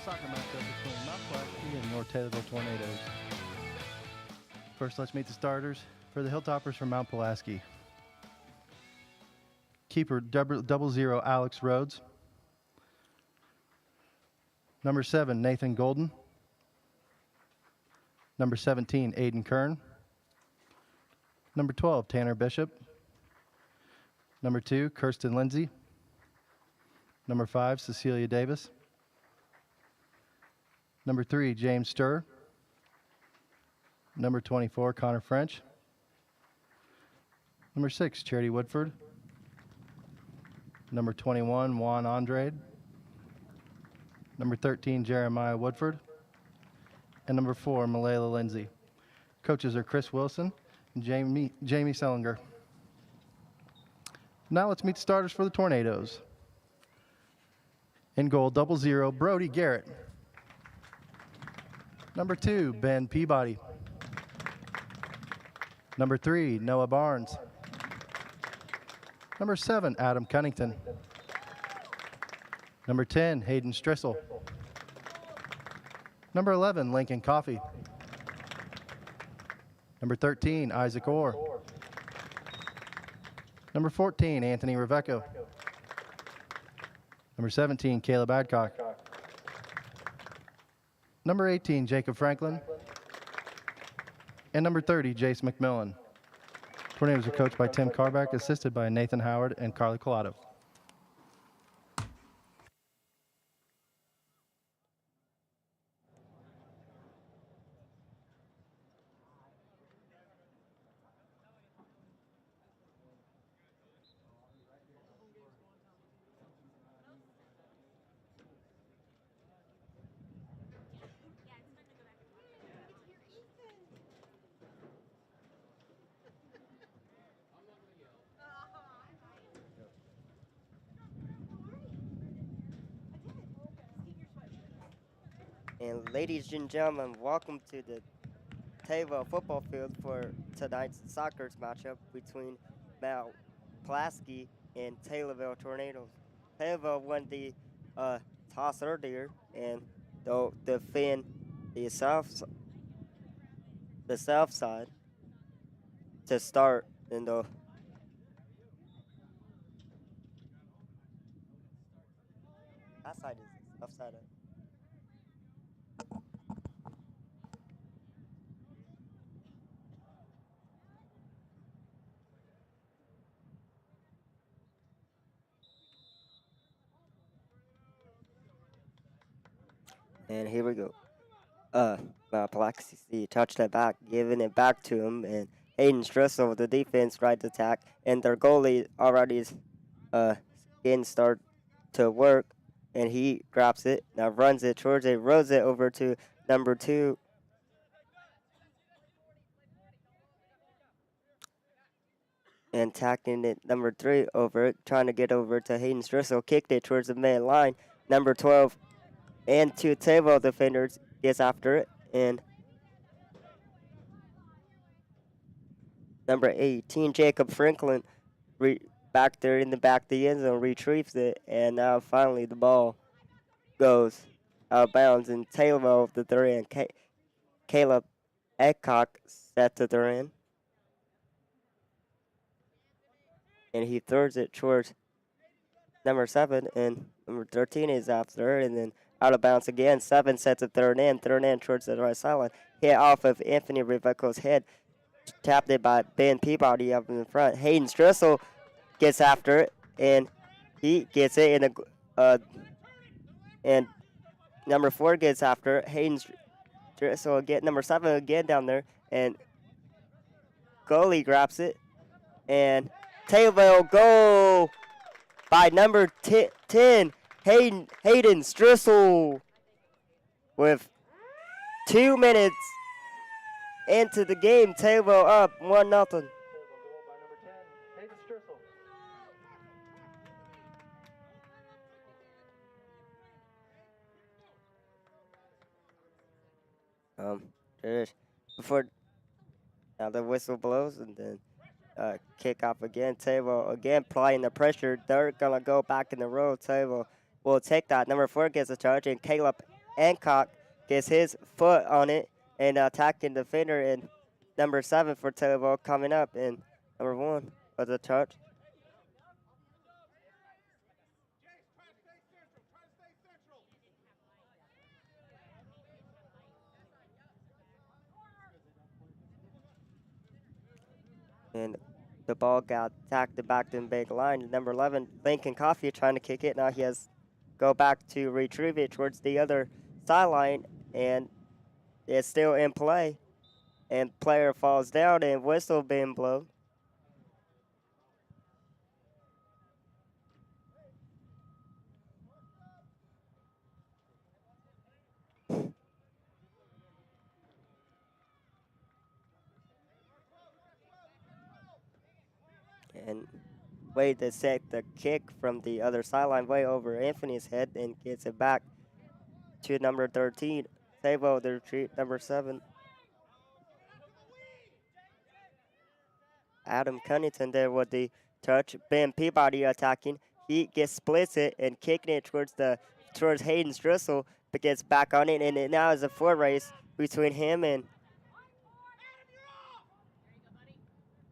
Soccer matchup between Mount Pulaski and North Taylorville Tornadoes. First, let's meet the starters for the Hilltoppers from Mount Pulaski. Keeper 00 Alex Rhodes. Number 7 Nathan Golden. Number 17 Aiden Kern. Number 12 Tanner Bishop. Number 2 Kirsten Lindsay. Number 5 Cecilia Davis. Number 3, James Sturr. Number 24, Connor French. Number 6, Charity Woodford. Number 21, Juan Andrade. Number 13, Jeremiah Woodford. And number 4, Malayla Lindsay. Coaches are Chris Wilson and Jamie Sellinger. Now let's meet the starters for the Tornadoes. In goal, 00, Brody Garrett. Number 2, Ben Peabody. Number 3, Noah Barnes. Number 7, Adam Cunnington. Number 10, Hayden Strissel. Number 11, Lincoln Coffey. Number 13, Isaac Orr. Number 14, Anthony Reveco. Number 17, Caleb Adcock. Number 18, Jacob Franklin. And number 30, Jace McMillan. Tornadoes are coached by Tim Carback, assisted by Nathan Howard and Carly Collado. And ladies and gentlemen, welcome to the Taylorville football field for tonight's soccer matchup between Mount Pulaski and Taylorville Tornadoes. Taylorville won the uh, toss earlier, and they'll defend the south side to start in the that side is the south side. And here we go. uh, Pulaski touched it back, giving it back to him, and Hayden Stressel with the defense right to attack, and their goalie already is getting start to work, and he grabs it, now runs it towards it, rolls it over to number 2, and tacking it number 3 over, trying to get over to Hayden Stressel, kicked it towards the main line, number 12, and 2 table defenders gets after it, and number 18, Jacob Franklin, back there in the back of the end zone, retrieves it, and now finally the ball goes out of bounds. And Taylor of the three and Caleb Eckcock set to the end, and he throws it towards number 7, and number 13 is after, and then out of bounds again. 7 sets a third in towards the right sideline, hit off of Anthony Riveco's head, tapped it by Ben Peabody up in the front. Hayden Stressel gets after it, and he gets it in the and number 4 gets after it. Hayden Stressel again, number 7 again down there, and goalie grabs it, and Taylorville goal by number 10, Hayden Stressel, with 2 minutes into the game. Taylorville up 1-0. There's before now the whistle blows, and then kick off again. Table again applying the pressure. They're gonna go back in the row. Table will take that. Number 4 gets a charge, and Caleb Hancock gets his foot on it and attacking the defender. And number 7 for Table coming up, and number 1 was a charge. And the ball got tacked back to the big line. Number 11, Lincoln Coffee, trying to kick it. Now he has go back to retrieve it towards the other sideline, and it's still in play. And player falls down, and whistle being blown. And Wade to set the kick from the other sideline way over Anthony's head and gets it back to number 13. Savo the retreat, number 7. Adam Cunnington there with the touch. Ben Peabody attacking. He gets splits it and kicking it towards Hayden Stressel, but gets back on it, and it now is a foot race between him and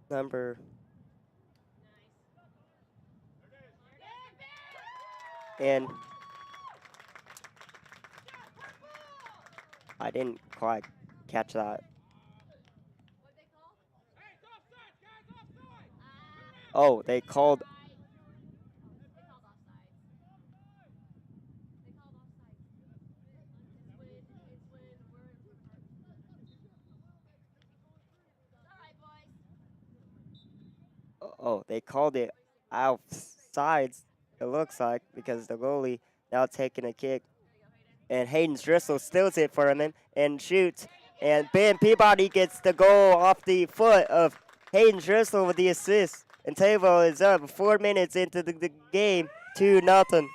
number and I didn't quite catch that. Oh, they called. Oh, they called it outsides. It looks like, because the goalie now taking a kick, and Hayden Stressel steals it from him and shoots, and Ben Peabody gets the goal off the foot of Hayden Stressel with the assist. And Tavo is up 4 minutes into the game, 2-0.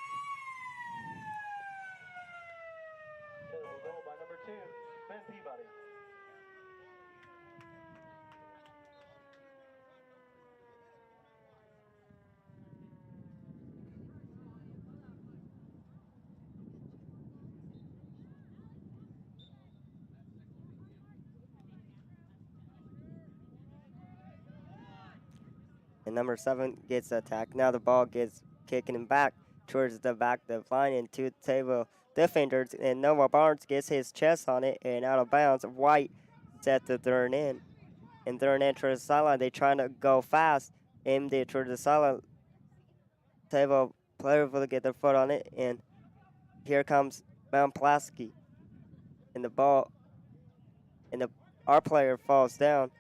And number 7 gets attacked. Now the ball gets kicking him back towards the back of the line and 2 table defenders. And Noah Barnes gets his chest on it and out of bounds. White set to turn in. And turn in towards the sideline. They trying to go fast. Aimed it towards the sideline. Table player will get their foot on it. And here comes Pulaski. And the ball. And our player falls down.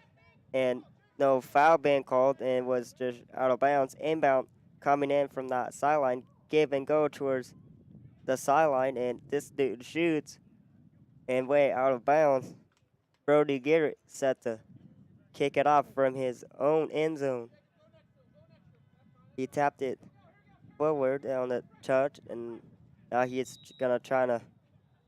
And no foul being called and was just out of bounds. Inbound coming in from that sideline. Give and go towards the sideline. And this dude shoots and way out of bounds. Brody Garrett set to kick it off from his own end zone. He tapped it forward on the touch, and now he's gonna try to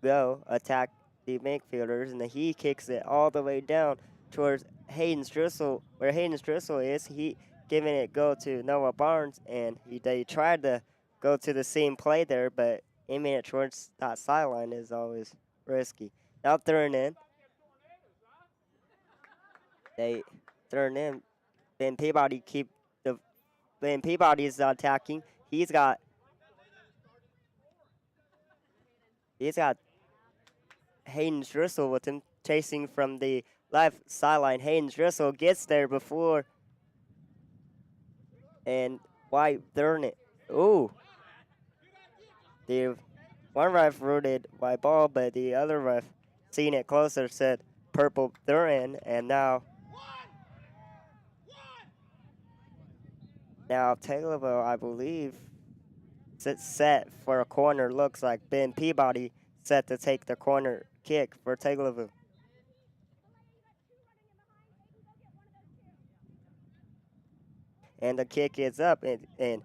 go attack the midfielders, and then he kicks it all the way down towards Hayden Strissel, where Hayden Strissel is. He giving it go to Noah Barnes, and they tried to go to the same play there, but aiming it towards that sideline is always risky. Now turn in. They turn in. Ben Peabody Ben Peabody is attacking. He's got Hayden Strissel with him chasing from the left sideline. Hayden Strissel gets there before, and White turn it. Ooh. The one ref rooted white ball, but the other ref, seeing it closer, said purple turn, and now Taylorville, I believe, set for a corner. Looks like Ben Peabody set to take the corner kick for Taylorville. And the kick is up, and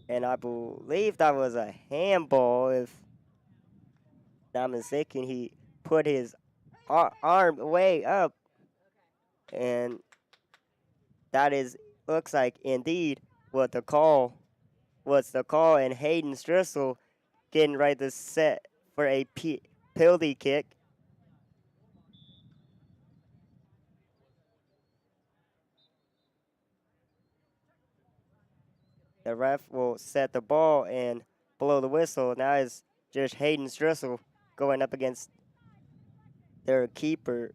I believe that was a handball. If not mistaken, he put his arm way up, and that looks like indeed what the call was. The call, and Hayden Strissel getting ready to set for a penalty kick. The ref will set the ball and blow the whistle. Now it's just Hayden Strissel going up against their keeper.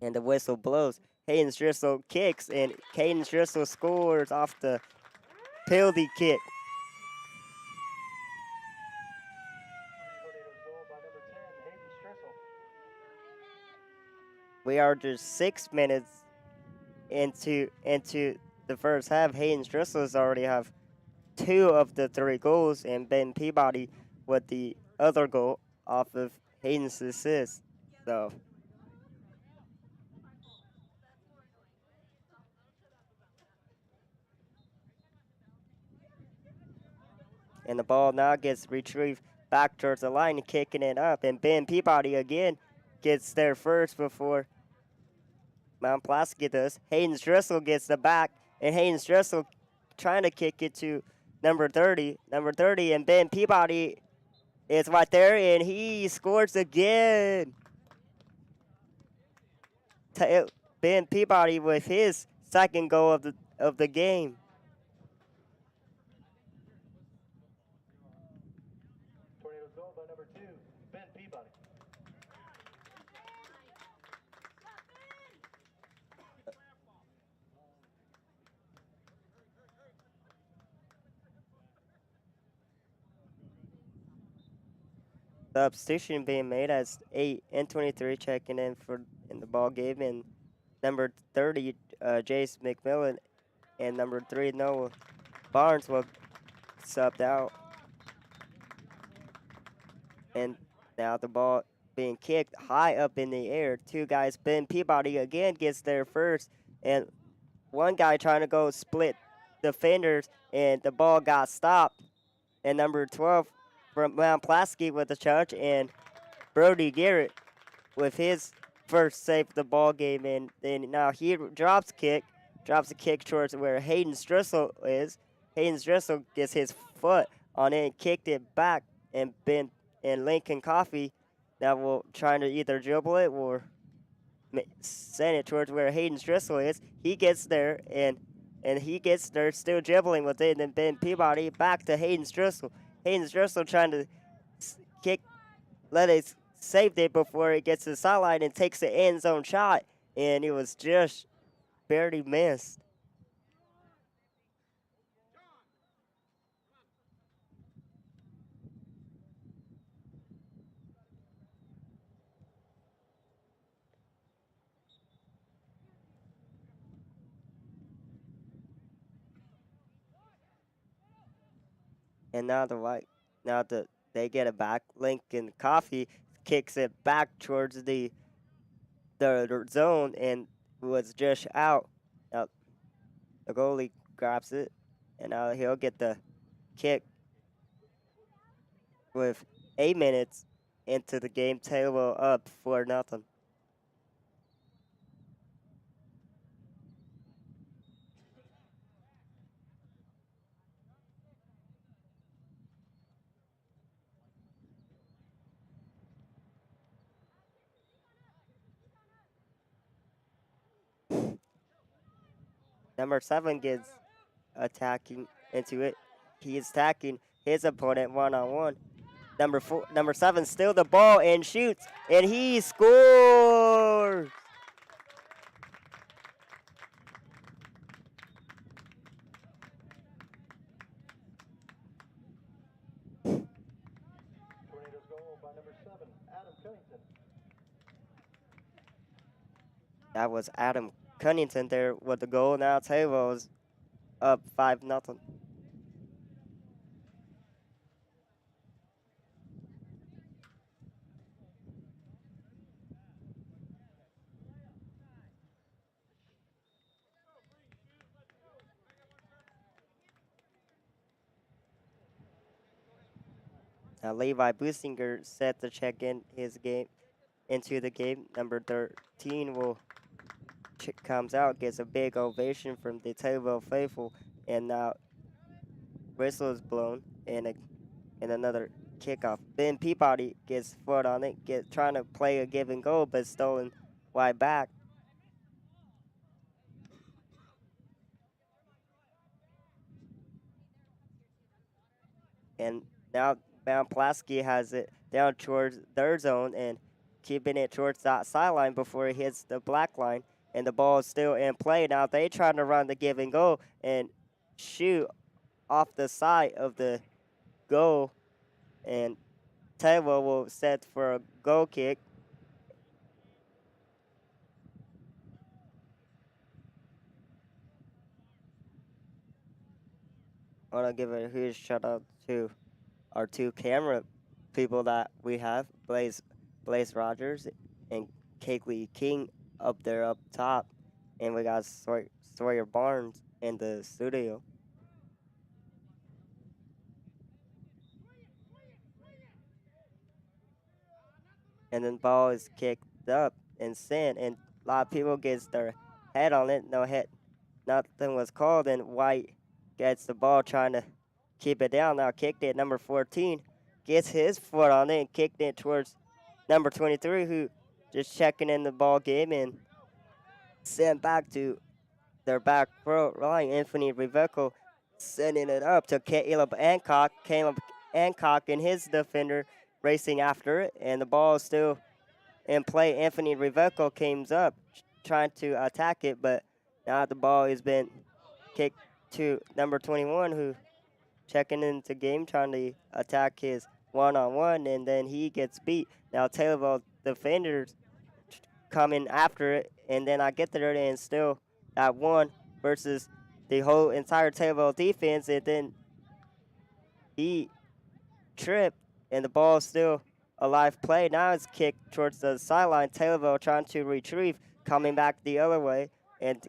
And the whistle blows. Hayden Strissel kicks, and Hayden Strissel scores off the penalty kick. We are just 6 minutes into the first half. Hayden Strissel already have 2 of the 3 goals, and Ben Peabody with the other goal off of Hayden's assist. So and the ball now gets retrieved back towards the line, kicking it up, and Ben Peabody again gets there first before Mount Pulaski does. Hayden Strissel gets the back, and Hayden Strissel trying to kick it to number 30, and Ben Peabody is right there, and he scores again. Ben Peabody with his second goal of the game. Substitution being made as 8 and 23 checking in the ball game, and number 30 Jace McMillan and number 3 Noah Barnes were subbed out. And now the ball being kicked high up in the air. 2 guys. Ben Peabody again gets there first, and one guy trying to go split defenders, and the ball got stopped. And number 12 from Mount Pulaski with the charge, and Brody Garrett with his first save of the ball game, and then now he drops a kick towards where Hayden Strissel is. Hayden Strissel gets his foot on it and kicked it back, and Lincoln Coffey now will trying to either dribble it or send it towards where Hayden Driscoll is. He gets there and he gets there still dribbling with it. And then Ben Peabody back to Hayden Driscoll. Hayden Driscoll trying to kick, let it saved it before it gets to the sideline and takes the end zone shot. And it was just barely missed. And now they get it back. Lincoln Coffee kicks it back towards the zone and was just out. Now the goalie grabs it, and now he'll get the kick with 8 minutes into the game. Taylor up 4-0. Number 7 gets attacking into it. He is attacking his opponent one-on-one. Number 7 steals the ball and shoots, and he scores. Tornadoes goal by number 7, Adam Cunnington. That was Adam Cunnington there with the goal. Now Taylor's up 5-0. Now Levi Businger set to check in his game into the game. Number 13 will comes out, gets a big ovation from the Taylorville faithful, and now whistle is blown and another kickoff. Ben Peabody gets foot on it, trying to play a give and go, but stolen wide back. And now Pulaski has it down towards their zone and keeping it towards that sideline before it hits the black line. And the ball is still in play. Now they trying to run the give and go and shoot off the side of the goal. And Taylor will set for a goal kick. I want to give a huge shout out to our 2 camera people that we have, Blaze Rogers and Kegley King up there up top. And we got Sawyer Barnes in the studio. And then ball is kicked up and sent, and a lot of people gets their head on it. Nothing was called, and White gets the ball trying to keep it down. Now kicked it. Number 14 gets his foot on it and kicked it towards number 23, who just checking in the ball game and sent back to their back row line. Anthony Riveco sending it up to Caleb Hancock. Caleb Hancock and his defender racing after it, and the ball is still in play. Anthony Riveco comes up trying to attack it, but now the ball has been kicked to number 21, who checking into game, trying to attack his one-on-one, and then he gets beat. Now Taylorville defenders coming after it, and then I get there and still at 1 versus the whole entire Taylorville defense, and then he tripped, and the ball is still a live play. Now it's kicked towards the sideline. Taylorville trying to retrieve, coming back the other way, and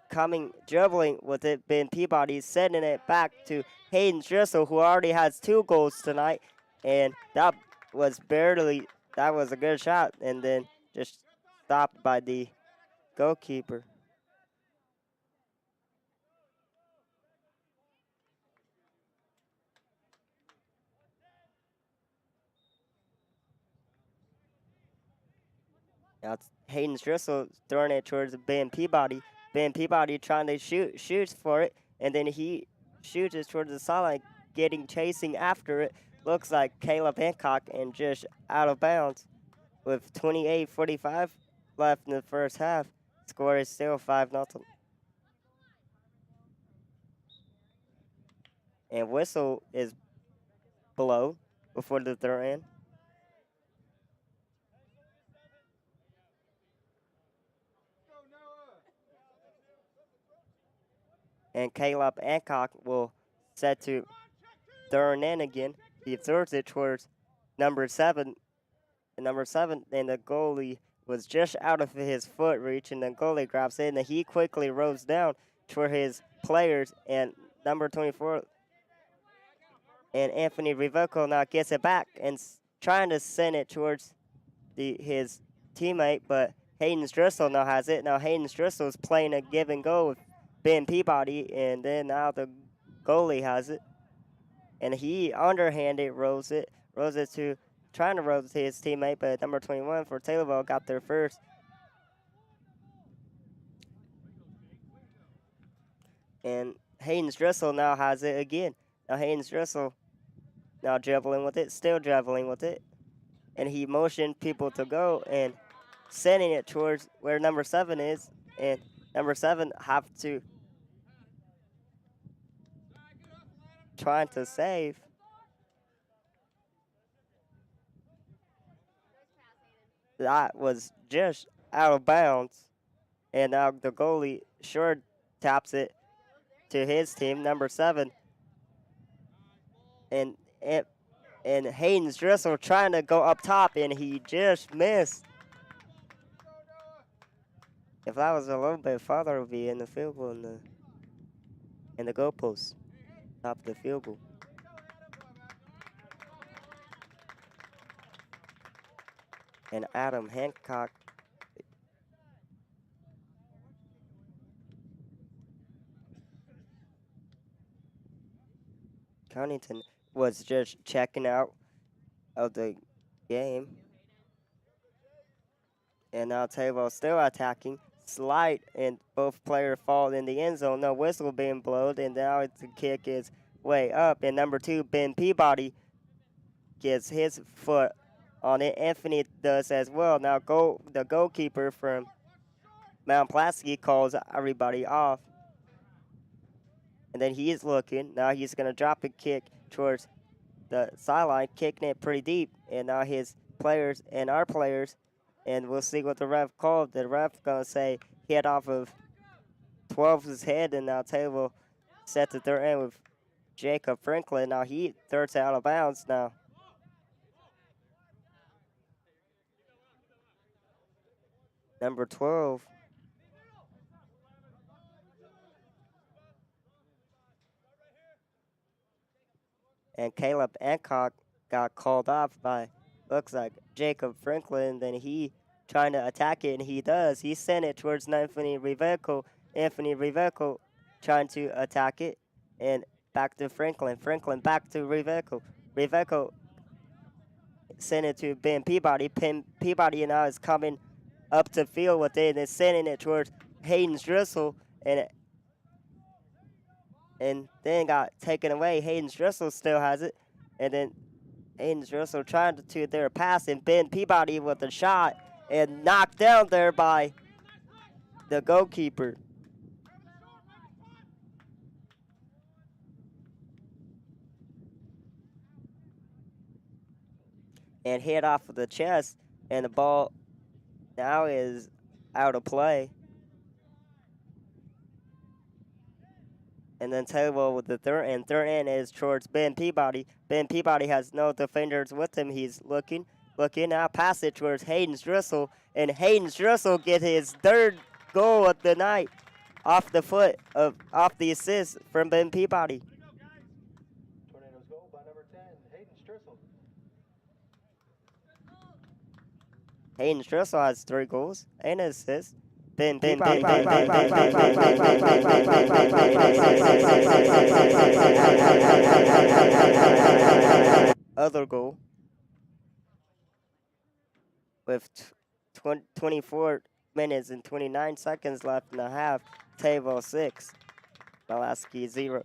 dribbling with it. Ben Peabody sending it back to Hayden Driscoll, who already has 2 goals tonight, and that was a good shot, and then just stopped by the goalkeeper. Now it's Hayden Driscoll throwing it towards Ben Peabody. Ben Peabody trying to shoots for it, and then he shoots it towards the sideline, chasing after it. Looks like Caleb Hancock and just out of bounds with 28:45 left in the first half. Score is still 5-0. And whistle is below before the third end. And Caleb Hancock will set to third and again. He throws it towards number 7. And number 7, and the goalie was just out of his foot reach, and the goalie grabs it, and he quickly rolls down toward his players, and number 24, and Anthony Riveco now gets it back and trying to send it towards his teammate, but Hayden Driscoll now has it. Now Hayden Driscoll is playing a give and go with Ben Peabody, and then now the goalie has it. And he underhanded rolls it to trying to roll to his teammate, but number 21 for Taylorville got there first. And Hayden Driscoll now has it again. Now Hayden Driscoll now dribbling with it, still dribbling with it. And he motioned people to go and sending it towards where number 7 is. And number 7 have to trying to save. That was just out of bounds. And now the goalie sure taps it to his team, number 7. And Hayden Driscoll trying to go up top, and he just missed. If that was a little bit farther, it would be in the field goal in the goalpost, top of the field goal. And Adam Hancock Cunnington was just checking out of the game. And now Tabo still attacking. Slide, and both players fall in the end zone. No whistle being blown, and now the kick is way up. And number 2, Ben Peabody, gets his foot on it. Anthony does as well. Now the goalkeeper from Mount Pulaski calls everybody off. And then he is looking. Now he's going to drop a kick towards the sideline, kicking it pretty deep. And now his players and our players, and we'll see what the ref called. The ref going to say hit off of 12's head, and now Taylor set the third end with Jacob Franklin. Now he throws it out of bounds now. Number 12. And Caleb Hancock got called off by, looks like, Jacob Franklin. Then he trying to attack it, and he does. He sent it towards Anthony Riveco. Anthony Riveco trying to attack it, and back to Franklin. Franklin back to Riveco. Riveco sent it to Ben Peabody. Peabody now is coming up to field with it, and then sending it towards Hayden Driscoll, and then got taken away. Hayden Driscoll still has it, and then Hayden Driscoll trying to their pass, and Ben Peabody with a shot, and knocked down there by the goalkeeper. And hit off of the chest, and the ball now is out of play. And then Taylor with the third end is towards Ben Peabody. Ben Peabody has no defenders with him. He's looking now, pass it towards Hayden Driscoll, and Hayden Driscoll get his third goal of the night off the assist from Ben Peabody. Tornadoes goal by number 10, Hayden Driscoll. Hayden Driscoll has 3 goals and an assist. Other goal with 24 minutes and 29 seconds left in the half. Table 6, Pulaski 0.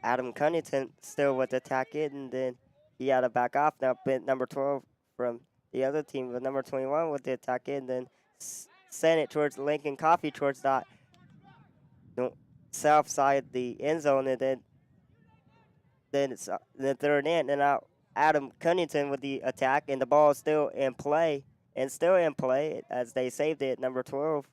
Adam Cunnington still with the attack it, and then he had to back off. Now number 12 from the other team, with number 21 with the attack it, and then sent it towards Lincoln Coffee towards that south side the end zone, and then it's the third end, and now Adam Cunnington with the attack, and the ball is still in play, as they saved it, number 12.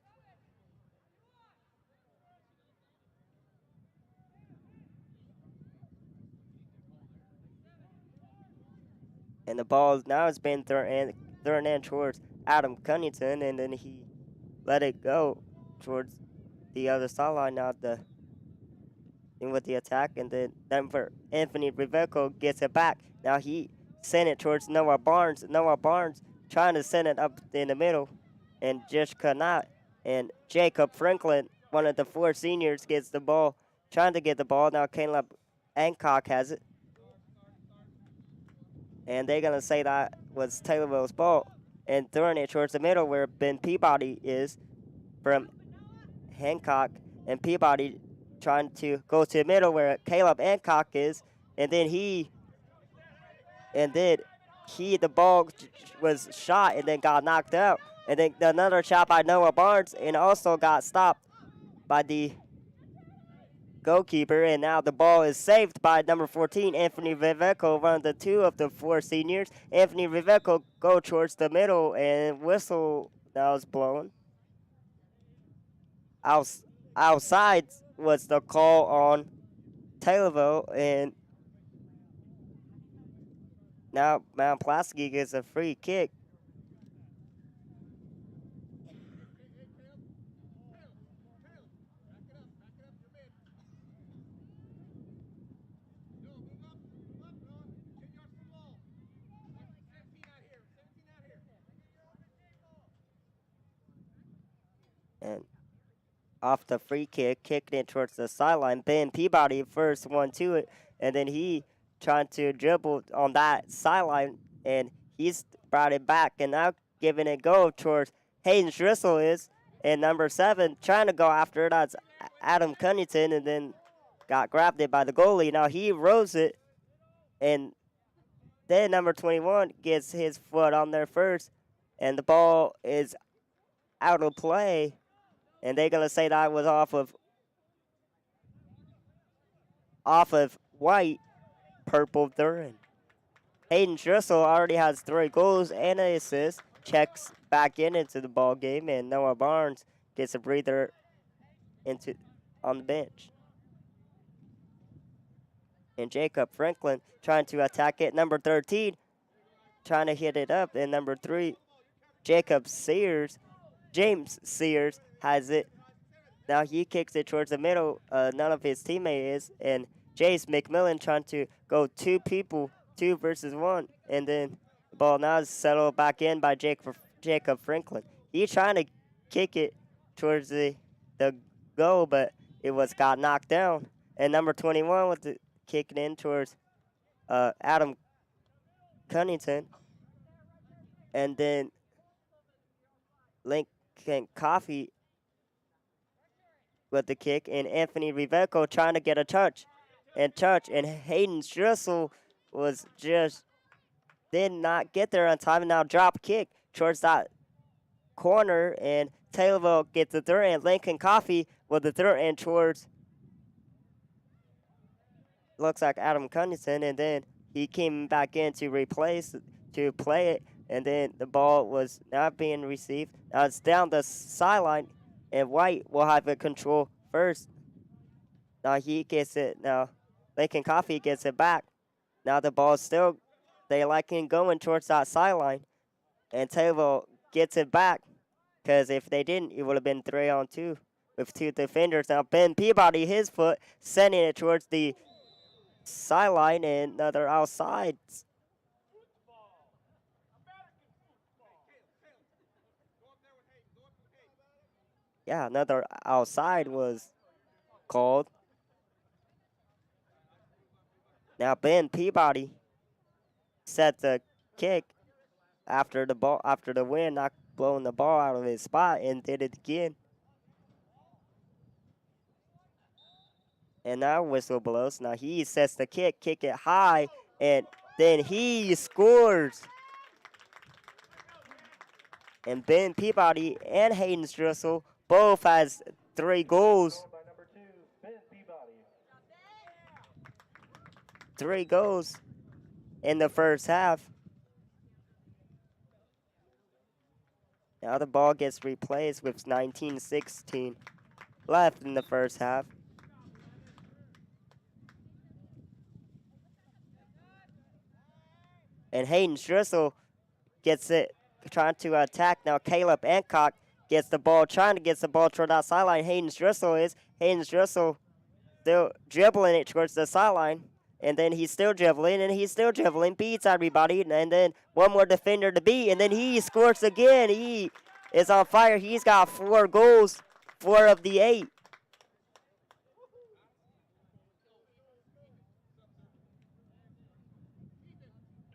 And the ball now has been thrown in towards Adam Cunnington, and then he let it go towards the other sideline. Now with the attack, and then Denver Anthony Riveco gets it back. Now he sent it towards Noah Barnes. Noah Barnes trying to send it up in the middle, and just could not. And Jacob Franklin, one of the 4 seniors, gets the ball, trying to get the ball. Now Caleb Hancock has it. And they're going to say that was Taylorville's ball, and throwing it towards the middle where Ben Peabody is from Hancock, and Peabody trying to go to the middle where Caleb Hancock is, and then the ball was shot and then got knocked out, and then another shot by Noah Barnes, and also got stopped by the goalkeeper, and now the ball is saved by number 14, Anthony Riveco, one of the 2 of the 4 seniors. Anthony Riveco go towards the middle, and whistle now is blown. Outside was the call on Taylorville, and now Mount Pulaski gets a free kick. And off the free kick, kicking it towards the sideline. Ben Peabody first one to it, and then he trying to dribble on that sideline, and he's brought it back, and now giving it go towards Hayden Schlissel is, and number 7 trying to go after it. That's Adam Cunnington, and then got grabbed it by the goalie. Now he rose it, and then number 21 gets his foot on there first, and the ball is out of play. And they're going to say that was off of white, purple Thurin. Hayden Schlissel already has 3 goals and an assist. Checks back into the ball game, and Noah Barnes gets a breather on the bench. And Jacob Franklin trying to attack it. Number 13 trying to hit it up, and number 3, James Sears has it. Now he kicks it towards the middle. None of his teammates is, and Jace McMillan trying to go 2 people, 2 versus 1, and then the ball now is settled back in by Jacob Franklin. He's trying to kick it towards the goal, but it got knocked down. And number 21 with the kicking in towards Adam Cunnington, and then Lincoln Coffee with the kick, and Anthony Riveco trying to get a touch, and Hayden Schlissel was did not get there on time, and now drop kick towards that corner, and Taylorville gets the third, and Lincoln Coffee with the third, and towards, looks like Adam Cunnington, and then he came back in to play it, and then the ball was not being received. Now it's down the sideline, and White will have it control first. Now he gets it. Now Lincoln Coffee gets it back. Now the ball still, they like him going towards that sideline, and Taylor gets it back, because if they didn't, it would have been 3-on-2 with 2 defenders. Now Ben Peabody, his foot, sending it towards the sideline, and another outside. Yeah, another outside was called. Now Ben Peabody set the kick after the wind, not blowing the ball out of his spot, and did it again. And now whistle blows. Now he sets the kick it high, and then he scores. And Ben Peabody and Hayden Strussel both has 3 goals. 3 goals in the first half. Now the ball gets replaced with 19-16 left in the first half. And Hayden Strussel gets it, trying to attack. Now Caleb Hancock gets the ball, trying to get the ball toward that sideline. Hayden Strussel still dribbling it towards the sideline. And then he's still dribbling, beats everybody. And then one more defender to beat, and then he scores again. He is on fire. He's got 4 goals, 4 of the 8.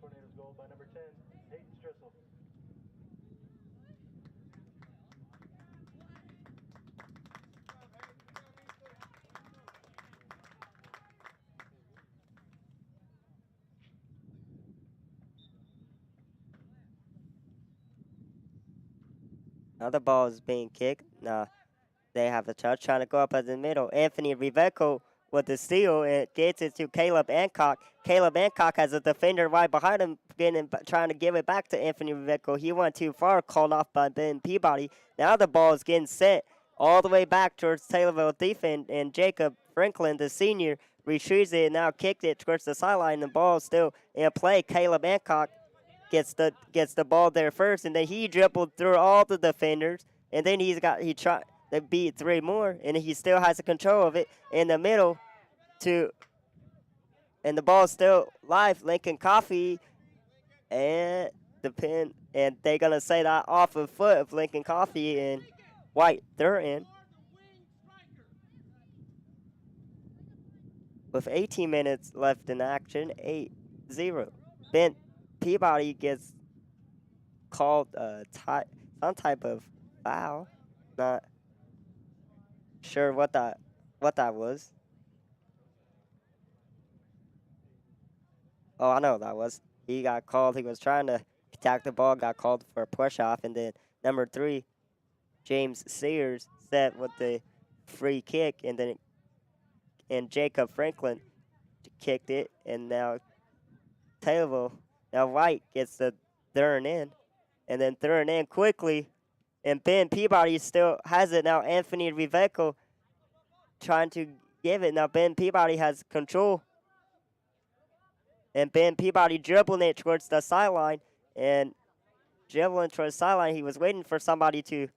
Tornadoes goal by number 10, Hayden Strussel. Now the ball is being kicked. Now they have the touch, trying to go up at the middle. Anthony Riveco with the steal, and gets it to Caleb Hancock. Caleb Hancock has a defender right behind him, trying to give it back to Anthony Riveco. He went too far, called off by Ben Peabody. Now the ball is getting sent all the way back towards Taylorville defense, and Jacob Franklin, the senior, retrieves it and now kicked it towards the sideline. The ball is still in play. Caleb Hancock gets the ball there first, and then he dribbled through all the defenders, and then he tried to beat 3 more, and he still has the control of it in the middle and the ball's still live. Lincoln Coffee and the pin, and they're gonna say that off of foot of Lincoln Coffee and White. They're in. With 18 minutes left in action, 8-0. Ben Peabody gets called some type of foul. Not sure what that was. Oh, I know what that was. He got called. He was trying to attack the ball, got called for a push off, and then number 3, James Sears, set with the free kick, and Jacob Franklin kicked it, and now White gets the third in, and then third in quickly, and Ben Peabody still has it. Now Anthony Riveco trying to give it. Now Ben Peabody has control, and Ben Peabody dribbling it towards the sideline, and dribbling towards the sideline. He was waiting for somebody to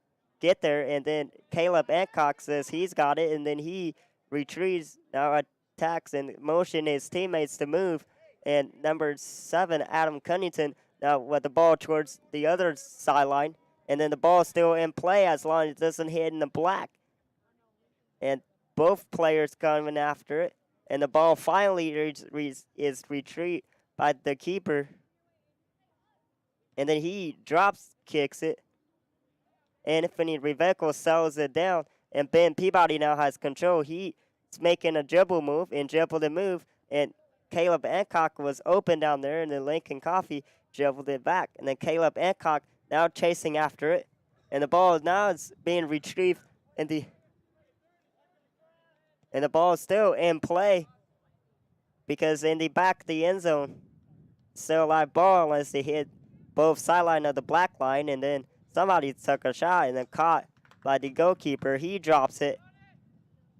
get there, and then Caleb Hancock says he's got it, and then he retrieves, now attacks and motion his teammates to move, and number 7, Adam Cunnington, now with the ball towards the other sideline, and then the ball is still in play as long as it doesn't hit in the black. And both players coming after it, and the ball finally is retrieved by the keeper, and then he kicks it. Anthony Riveco sells it down, and Ben Peabody now has control. He's making a dribble move, and Caleb Hancock was open down there, and then Lincoln Coffee dribbled it back, and then Caleb Hancock now chasing after it, and the ball is being retrieved, and the ball is still in play because in the back of the end zone, still a live ball unless they hit both sideline of the black line, and then somebody took a shot and then caught by the goalkeeper. He drops it.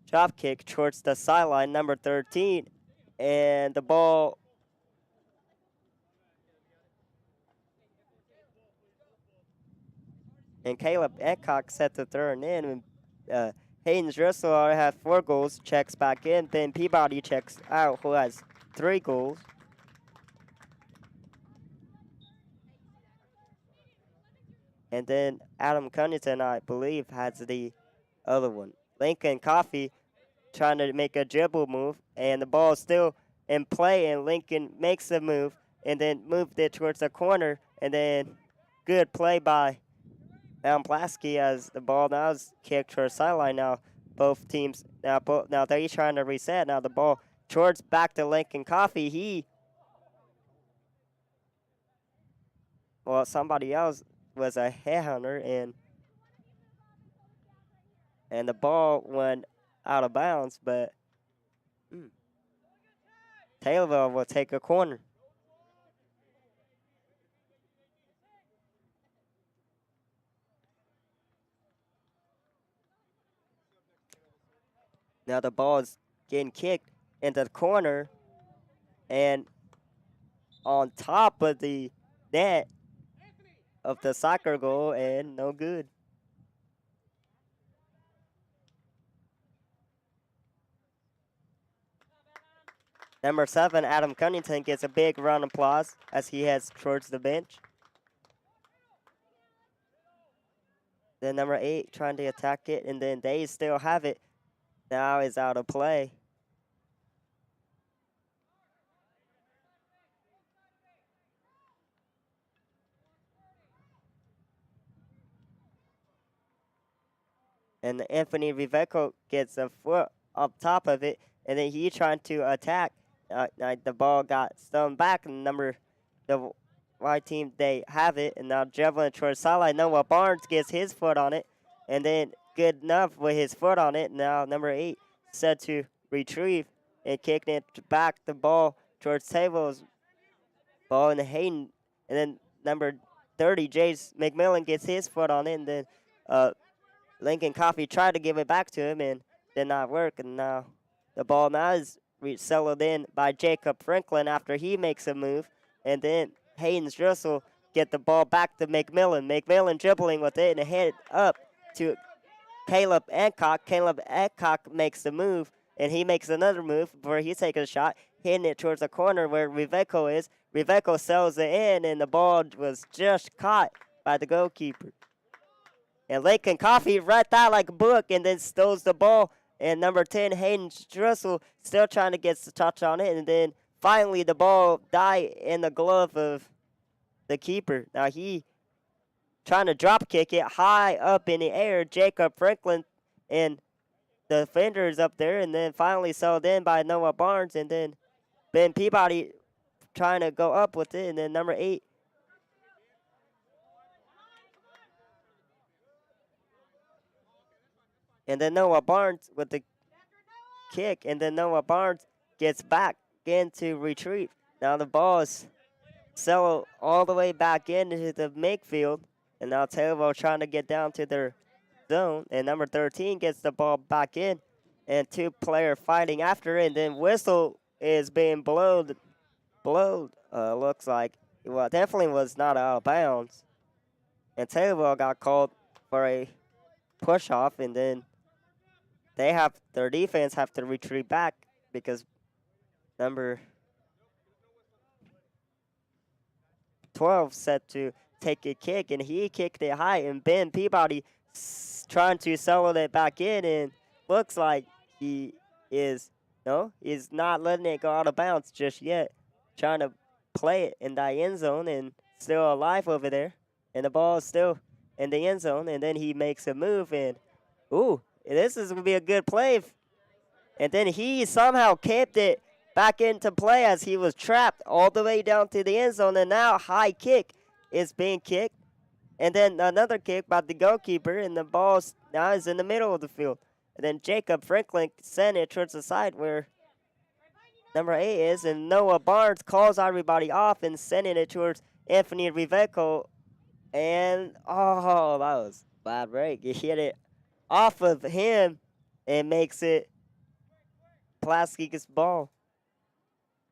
Drop kick towards the sideline, number 13. And the ball. And Caleb Hancock set the third in. And Hayden Strussel already has 4 goals, checks back in. Ben Peabody checks out, who has 3 goals. And then Adam Cunnington, I believe, has the other one. Lincoln Coffee trying to make a dribble move, and the ball is still in play, and Lincoln makes a move and then moved it towards the corner, and then good play by Pulaski as the ball now is kicked towards sideline. Now both teams now they're trying to reset. Now the ball towards back to Lincoln Coffee. Somebody else was a headhunter, and the ball went out of bounds, but Taylorville will take a corner. Now the ball is getting kicked into the corner and on top of the net of the soccer goal, and no good. Number 7, Adam Cunnington, gets a big round of applause as he heads towards the bench. Then number 8 trying to attack it, and then they still have it. Now is out of play. And Anthony Riveco gets a foot up top of it, and then he trying to attack. The ball got thrown back, and the white team, they have it, and now dribbling towards sideline. Noah Barnes gets his foot on it, and then good enough with his foot on it. Now number 8 set to retrieve and kicking it back the ball towards Table's ball in Hayden, and then number 30, Jace McMillan, gets his foot on it, and then Lincoln Coffee tried to give it back to him and did not work, and now the ball now is settled in by Jacob Franklin after he makes a move, and then Hayden's Russell get the ball back to McMillan. McMillan dribbling with it and head up to Caleb Adcock. Caleb Adcock makes the move, and he makes another move before he takes a shot, hitting it towards the corner where Riveco is. Riveco sells it in, and the ball was just caught by the goalkeeper. And Lincoln Coffee read that like a book and then stows the ball. And number 10, Hayden Strussel, still trying to get the touch on it. And then finally the ball died in the glove of the keeper. Now he trying to drop kick it high up in the air. Jacob Franklin and the defenders up there. And then finally sold in by Noah Barnes. And then Ben Peabody trying to go up with it. And then number 8. And then Noah Barnes with the kick. And then Noah Barnes gets back into retreat. Now the ball is settled all the way back into the midfield. And now Taylorville trying to get down to their zone. And number 13 gets the ball back in. And 2 players fighting after it. And then whistle is being blowed. Looks like. Well, it definitely was not out of bounds. And Taylorville got called for a push off. And then their defense have to retreat back because number 12 set to take a kick, and he kicked it high, and Ben Peabody trying to settle it back in, and looks like he's not letting it go out of bounds just yet, trying to play it in the end zone, and still alive over there, and the ball is still in the end zone, and then he makes a move, and this is going to be a good play. And then he somehow kept it back into play as he was trapped all the way down to the end zone. And now high kick is being kicked. And then another kick by the goalkeeper. And the ball now is in the middle of the field. And then Jacob Franklin sent it towards the side where number 8 is. And Noah Barnes calls everybody off and sending it towards Anthony Riveco. And, that was a bad break. He hit it off of him and makes it Pulaski's ball.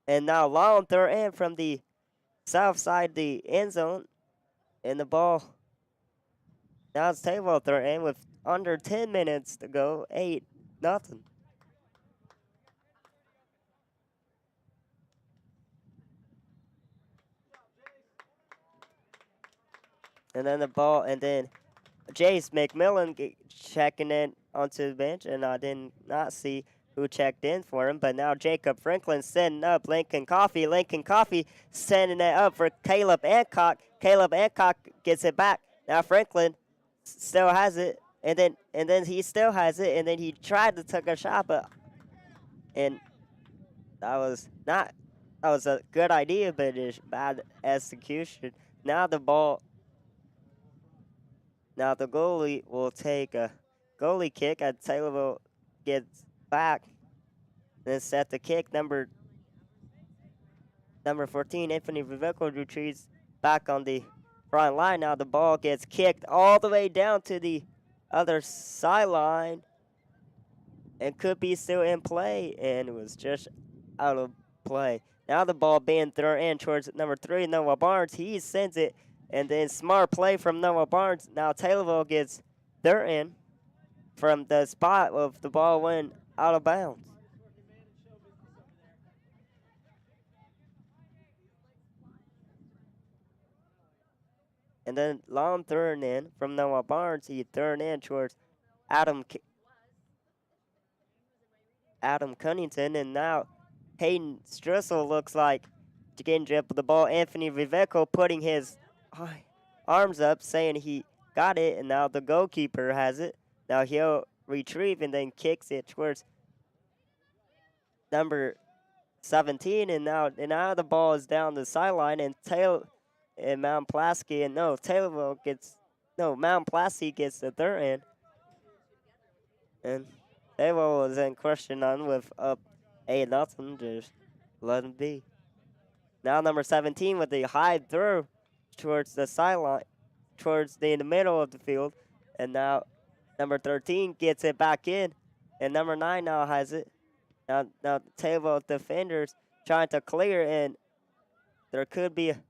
And now long third in from the south side the end zone. And the ball now it's Taylorville third in with under 10 minutes to go. 8-0. And then the ball, and then Jace McMillan checking in onto the bench, and I did not see who checked in for him, but now Jacob Franklin sending up Lincoln Coffee. Lincoln Coffee sending it up for Caleb Ancock. Caleb Ancock gets it back. Now Franklin still has it, and then he still has it, and then he tried to take a shot, but and that was a good idea, but it's bad execution. Now the goalie will take a goalie kick as Taylorville gets back. Then set the kick. Number 14, Anthony Viveco retreats back on the front line. Now the ball gets kicked all the way down to the other sideline and could be still in play, and it was just out of play. Now the ball being thrown in towards number 3, Noah Barnes. He sends it, and then smart play from Noah Barnes. Now Taylorville gets thrown in from the spot of the ball went out of bounds. And then long thrown in from Noah Barnes. He thrown in towards Adam Cunnington, and now Hayden Strussel looks like getting dribbled the ball. Anthony Viveco putting his arms up, saying he got it, and now the goalkeeper has it. Now he'll retrieve and then kicks it towards number 17, and now the ball is down the sideline, and Mount Pulaski, and Mount Pulaski gets the third in, and Taylorville was in question on with up 8-0, just let him be. Now number 17 with the high throw towards the sideline, towards the middle of the field, and now number 13 gets it back in, and number 9 now has it. Now Taylorville defenders trying to clear, and there could be a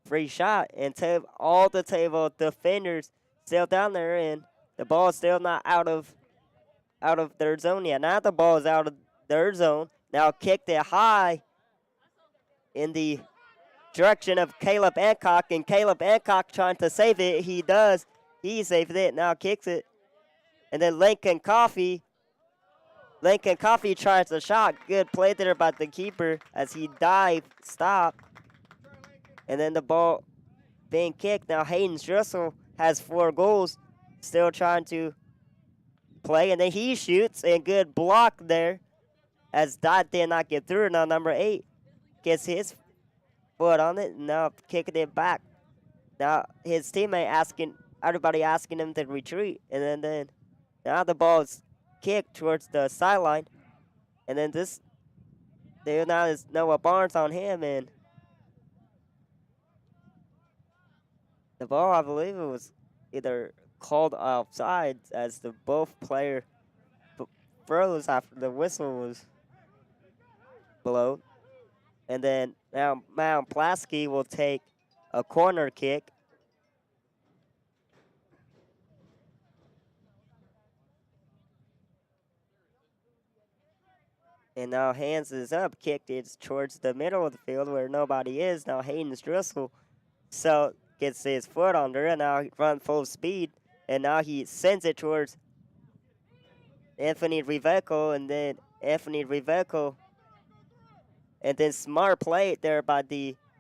free shot, and all the Taylorville defenders still down there, and the ball is still not out of their zone yet. Now the ball is out of their zone. Now kicked it high in the direction of Caleb Ancock, and Caleb Ancock trying to save it. He does. He saved it. Now kicks it. And then Lincoln Coffee tries the shot. Good play there by the keeper as he dived, stopped. And then the ball being kicked. Now Hayden Strussel has 4 goals. Still trying to play. And then he shoots, and good block there as Dot did not get through. Now number 8 gets his foot on it. Now kicking it back. Now his teammate everybody asking him to retreat. And then now the ball is kicked towards the sideline. And then there now is Noah Barnes on him, and the ball, I believe it was either called offside as the both player froze after the whistle was blown. And then now Mount Pulaski will take a corner kick. And now hands is up, kicked it towards the middle of the field where nobody is. Now Hayden Strussel gets his foot under, and now he runs full speed. And now he sends it towards Anthony Riveco, and then and then smart play there by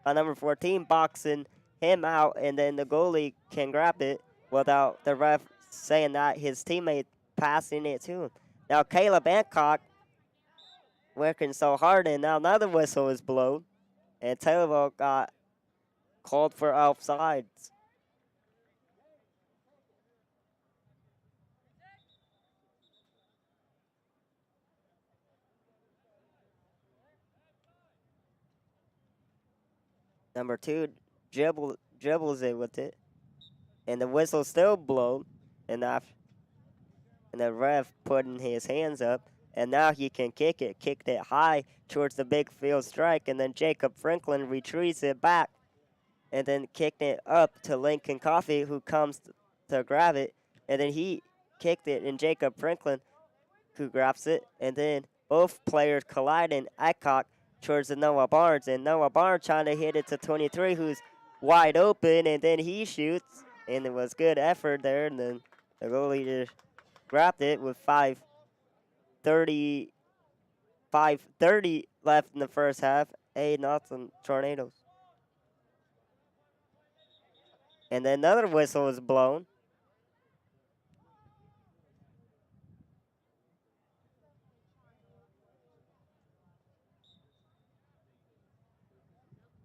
number 14 boxing him out, and then the goalie can grab it without the ref saying that his teammate passing it to him. Now Caleb Ancock working so hard, and now another whistle is blown, and Taylorville got called for offsides. Number 2 dribbles it with it, and the whistle's still blown, and the ref putting his hands up. And now he can kick it. Kicked it high towards the big field strike. And then Jacob Franklin retrieves it back. And then kicked it up to Lincoln Coffee, who comes to grab it. And then he kicked it, and Jacob Franklin, who grabs it. And then both players collide in Adcock towards the Noah Barnes. And Noah Barnes trying to hit it to 23, who's wide open. And then he shoots. And it was good effort there. And then the goalie just grabbed it with 5:30 5:30 left in the first half. 8-0 Tornadoes. And then another whistle was blown.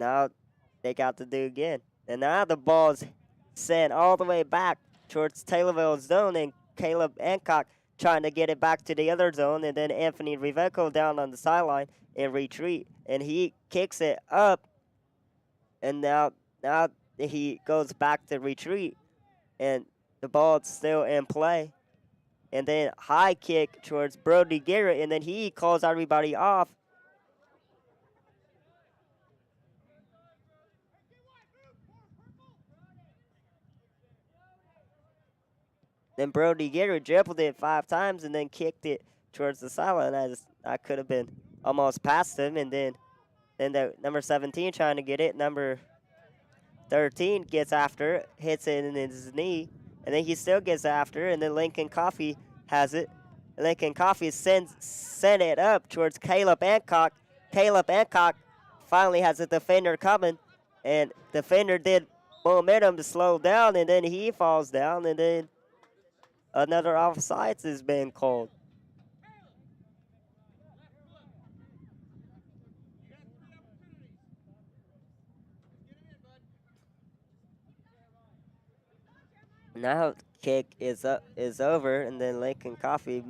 Now they got to do again. And now the ball's sent all the way back towards Taylorville's zone, and Caleb Hancock trying to get it back to the other zone, and then Anthony Riveco down on the sideline in retreat, and he kicks it up, and now he goes back to retreat, and the ball's still in play. And then high kick towards Brody Garrett, and then he calls everybody off. Then Brody Garrett dribbled it 5 times and then kicked it towards the sideline. I could have been almost past him, and then the number 17 trying to get it. Number 13 gets after it, hits it in his knee, and then he still gets after it, and then Lincoln Coffee has it. Lincoln Coffee sent it up towards Caleb Hancock. Caleb Hancock finally has a defender coming, and defender did momentum to slow down, and then he falls down, and then another offsides has been called. Now kick is over, and then Lincoln Coffee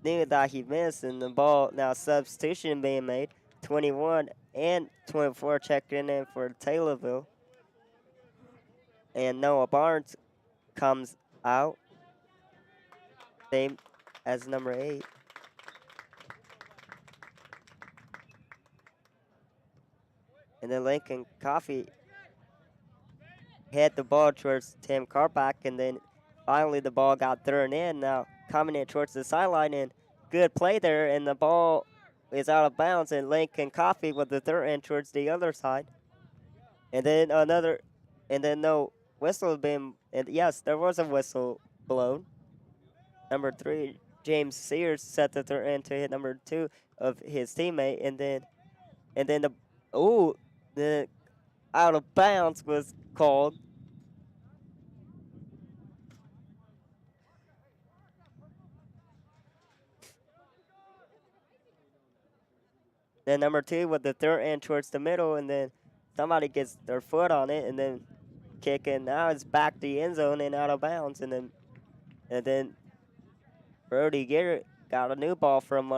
knew that he missed, and the ball now substitution being made. 21 and 24 checking in for Taylorville, and Noah Barnes comes out, same as number 8. And then Lincoln Coffee hit the ball towards Tim Karpak, and then finally the ball got thrown in. Now coming in towards the sideline, and good play there, and the ball is out of bounds, and Lincoln Coffee with the throw in towards the other side. And then no whistle been, and yes, there was a whistle blown. Number 3, James Sears, set the throw in to hit number 2 of his teammate, and then the out of bounds was called. Then number 2 with the third in towards the middle, and then somebody gets their foot on it, and then kicking. Now it's back to the end zone and out of bounds, and then Brody Garrett got a new ball from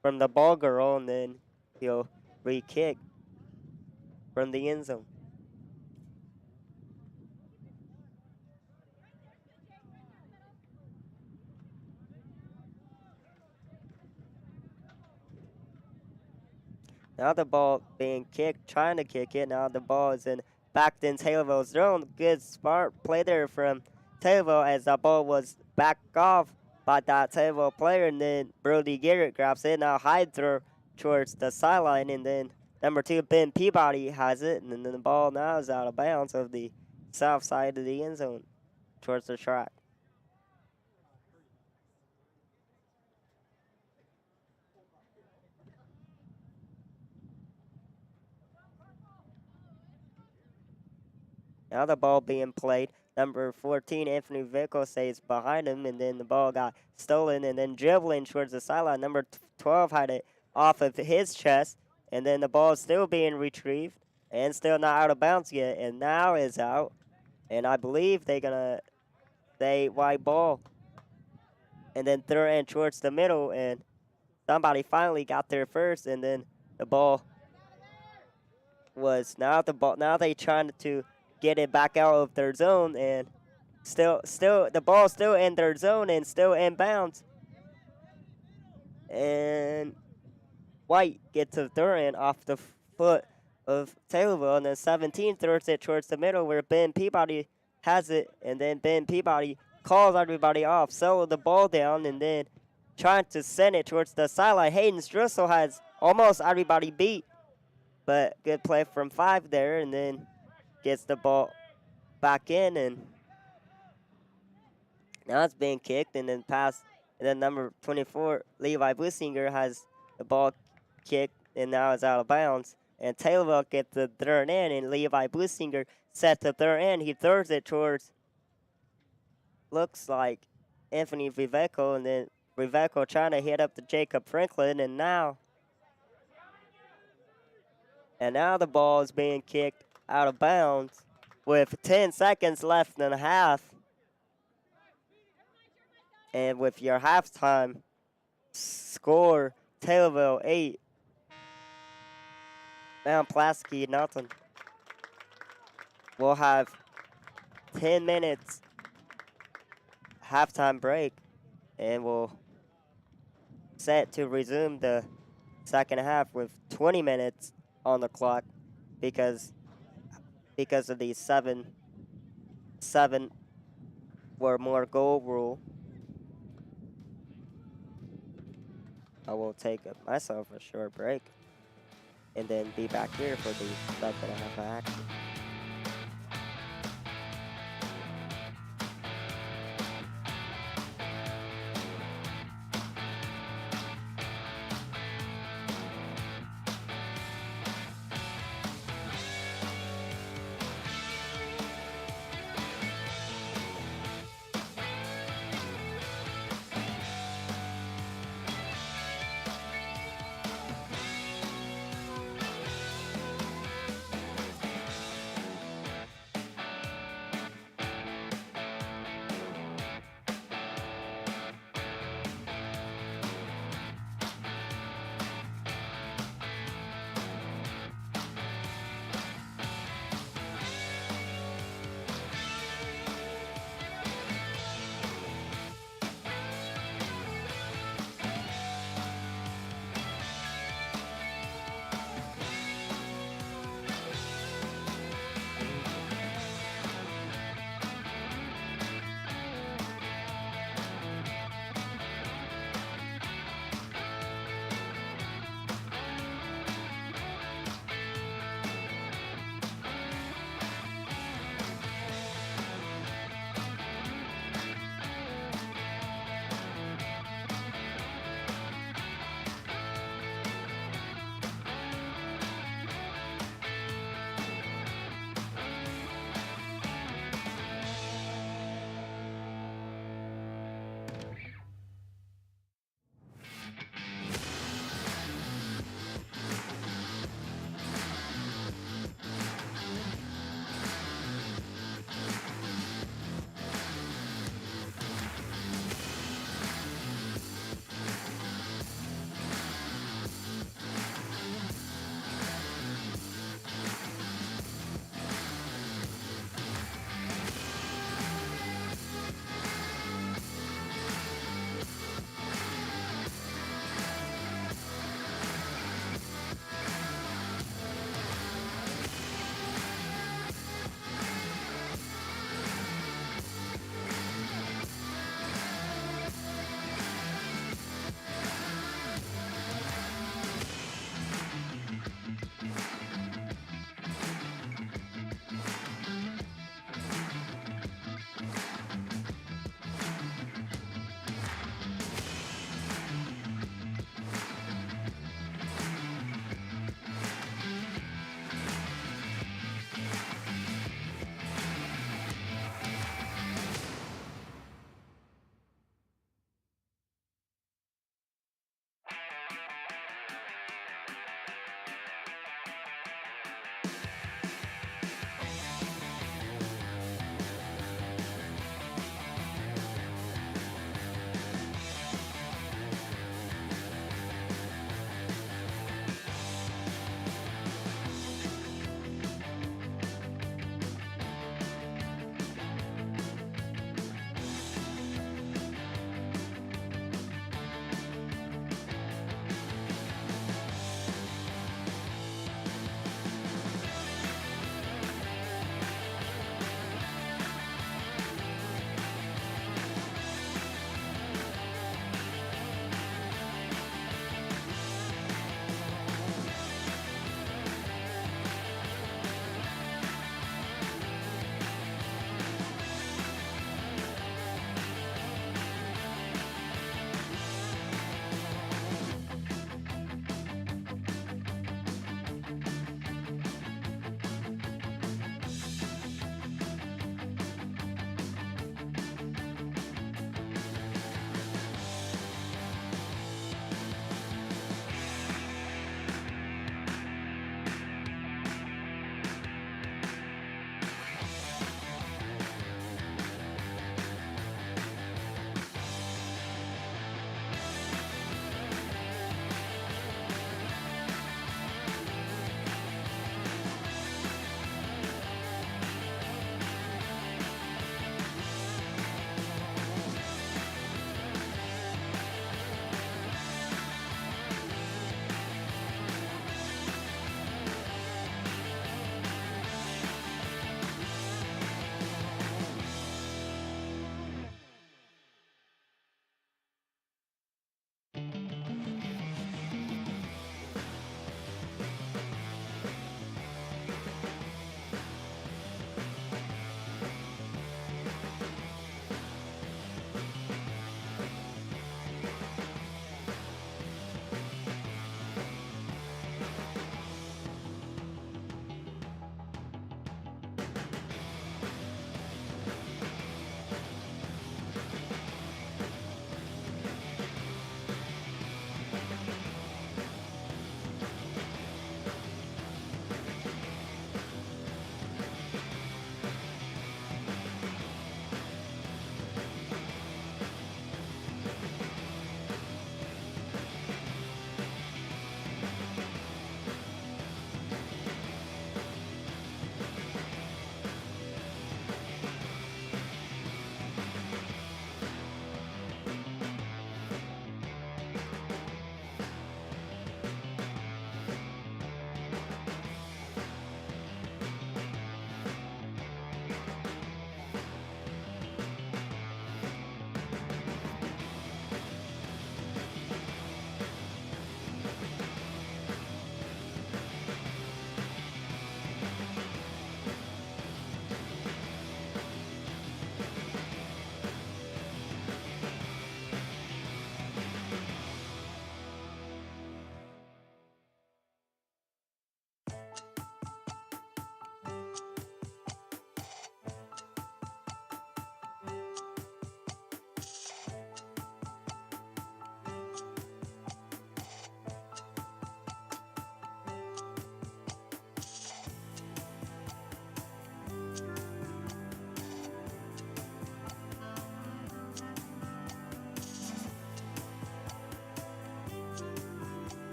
from the ball girl, and then he'll re-kick from the end zone. Now the ball being kicked, trying to kick it. Now the ball is backed in Taylorville's zone. Good smart play there from Taylorville as the ball was backed off by that Taylorville player, and then Brody Garrett grabs it. Now high throw towards the sideline, and then number 2, Ben Peabody has it, and then the ball now is out of bounds of the south side of the end zone towards the track. Now the ball being played. Number 14, Anthony Vico, stays behind him, and then the ball got stolen, and then dribbling towards the sideline. Number 12 had it off of his chest, and then the ball is still being retrieved and still not out of bounds yet, and now is out. And I believe they're going to say white ball. And then throw in towards the middle, and somebody finally got there first, and then the ball was now they trying to get it back out of their zone, and still the ball's still in their zone and still inbounds. And White gets a throw in off the foot of Taylorville, and then 17 throws it towards the middle where Ben Peabody has it, and then Ben Peabody calls everybody off, solo the ball down, and then trying to send it towards the sideline. Hayden Strussel has almost everybody beat, but good play from 5 there, and then gets the ball back in, and now it's being kicked and then passed. And then number 24, Levi Bussinger, has The ball kicked, and now it's out of bounds. And Taylorville gets the third in, and Levi Bussinger sets the third in. He throws it towards, looks like Anthony Viveco, and then Viveco trying to hit up to Jacob Franklin, and now the ball is being kicked out of bounds with 10 seconds left in a half. And with your halftime score, Taylorville 8, Mount Pulaski nothing. We'll have 10 minutes halftime break, and we'll set to resume the second half with 20 minutes on the clock because of the 7 or more goal rule. I will take myself a short break and then be back here for the second half of action.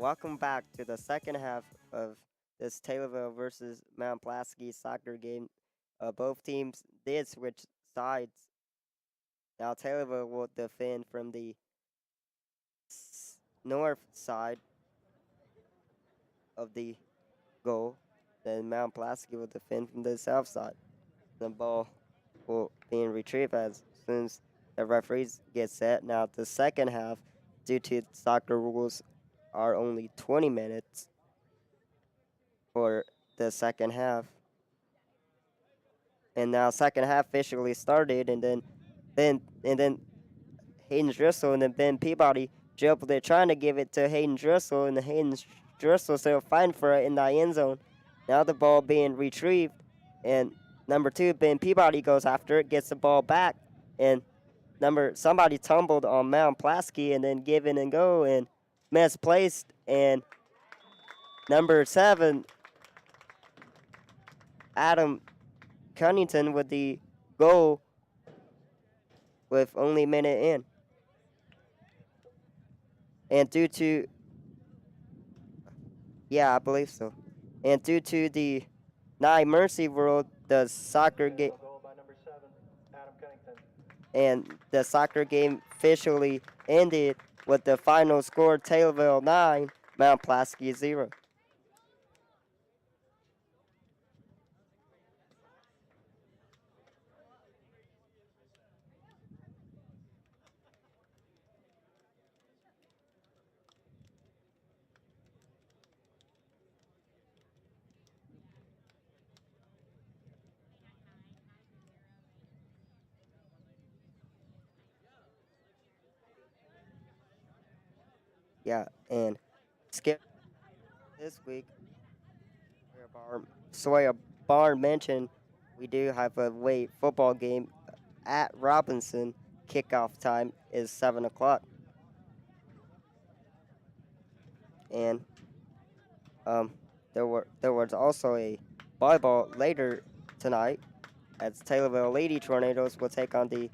Welcome back to the second half of this Taylorville versus Mount Pulaski soccer game. Both teams did switch sides. Now Taylorville will defend from the north side of the goal. Then Mount Pulaski will defend from the south side. The ball will be retrieved as soon as the referees get set. Now the second half, due to soccer rules, are only 20 minutes for the second half. And now second half officially started, and then Hayden Driscoll and then Ben Peabody dribbled it, trying to give it to Hayden Driscoll, and Hayden Driscoll still fighting for it in the end zone. Now the ball being retrieved, and number 2, Ben Peabody goes after it, gets the ball back, and somebody tumbled on Mount Pulaski and then give in and go and misplaced, and number 7, Adam Cunnington with the goal with only a minute in. And due to, yeah, I believe so. And due to the Nye Mercy rule, the soccer game, and the soccer game officially ended with the final score: Taylorville 9, Mount Pulaski 0. Yeah, and skip this week, Sawyer Barn mentioned we do have a weight football game at Robinson. Kickoff time is 7 o'clock. And there was also a volleyball later tonight, as Taylorville Lady Tornadoes will take on the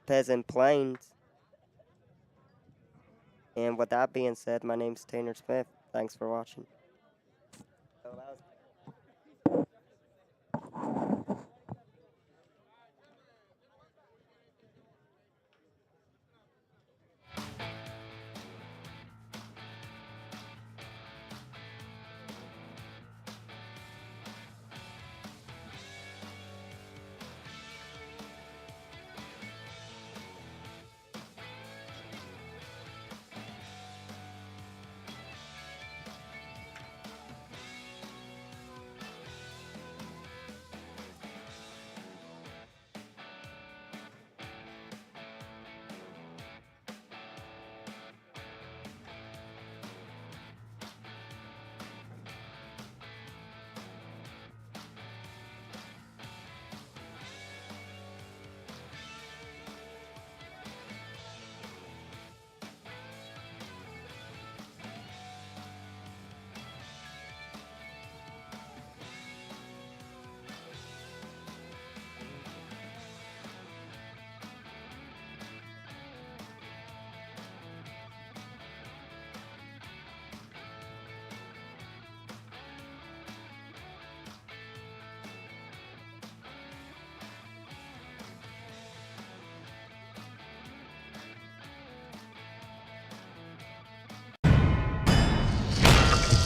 Pleasant Plains. And with that being said, my name's Tanner Smith. Thanks for watching.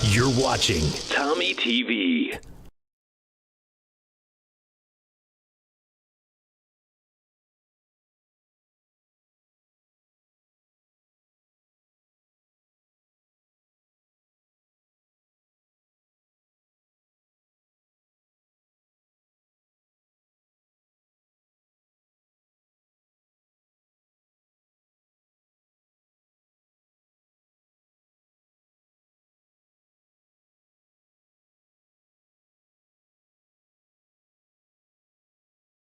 You're watching Tommy TV.